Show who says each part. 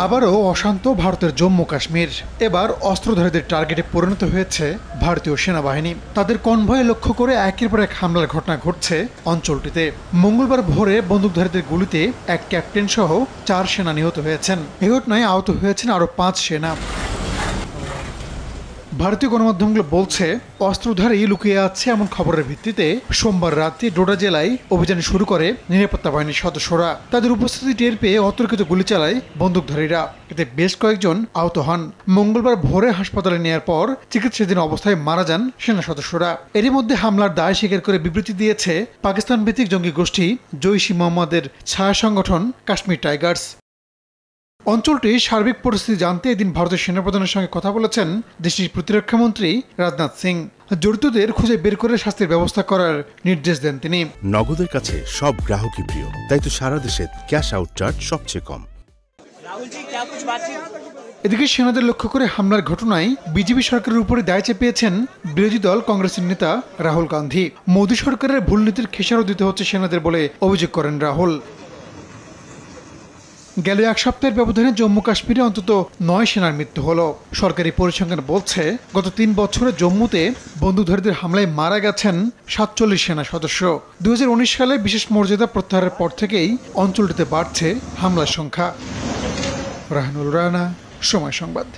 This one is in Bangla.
Speaker 1: আবারও অশান্ত ভারতের জম্মু কাশ্মীর। এবার অস্ত্রধারীদের টার্গেটে পরিণত হয়েছে ভারতীয় সেনাবাহিনী। তাদের কনভয়ে লক্ষ্য করে একের পর এক হামলার ঘটনা ঘটছে অঞ্চলটিতে। মঙ্গলবার ভোরে বন্দুকধারীদের গুলিতে এক ক্যাপ্টেন সহ 4 সেনা নিহত হয়েছেন। এ ঘটনায় আহত হয়েছেন আরও 5 সেনা। ভারতীয় গণমাধ্যমগুলো বলছে, অস্ত্রধারী লুকিয়ে আছে এমন খবরের ভিত্তিতে সোমবার রাতে ডোডা জেলায় অভিযান শুরু করে নিরাপত্তা বাহিনীর সদস্যরা। তাদের উপস্থিতি টের পেয়ে অতর্কিত গুলি চালায় বন্দুকধারীরা। এতে বেশ কয়েকজন আহত হন। মঙ্গলবার ভোরে হাসপাতালে নেওয়ার পর চিকিৎসাধীন অবস্থায় মারা যান সেনা সদস্যরা। এরই মধ্যে হামলার দায় স্বীকার করে বিবৃতি দিয়েছে পাকিস্তান ভিত্তিক জঙ্গি গোষ্ঠী জৈশ ই মোহাম্মদের ছায়া সংগঠন কাশ্মীর টাইগার্স। অঞ্চলটির সার্বিক পরিস্থিতি জানতে এদিন ভারতের সেনাপ্রধানের সঙ্গে কথা বলেছেন দেশটির প্রতিরক্ষামন্ত্রী রাজনাথ সিং। জড়িতদের খুঁজে বের করে শাস্তির ব্যবস্থা করার নির্দেশ দেন তিনি।
Speaker 2: নগদের কাছে সব গ্রাহকই প্রিয়, তাই তো সারা দেশে ক্যাশ আউট চার্জ সবচেয়ে কম।
Speaker 1: এদিকে সেনাদের লক্ষ্য করে হামলার ঘটনায় বিজেপি সরকারের উপরে দায় চেপিয়েছেন বিরোধী দল কংগ্রেসের নেতা রাহুল গান্ধী। মোদী সরকারের ভুল নীতির খেসারত দিতে হচ্ছে সেনাদের বলে অভিযোগ করেন রাহুল। গেল এক সপ্তাহের ব্যবধানে জম্মু কাশ্মীরে অন্তত 9 সেনার মৃত্যু হলো। সরকারি পরিসংখ্যান বলছে, গত 3 বছরে জম্মুতে বন্দুকধারীদের হামলায় মারা গেছেন 47 সেনা সদস্য। 2019 সালে বিশেষ মর্যাদা প্রত্যাহারের পর থেকেই অঞ্চলটিতে বাড়ছে হামলার সংখ্যা। রাহানুল রানা, সময় সংবাদ।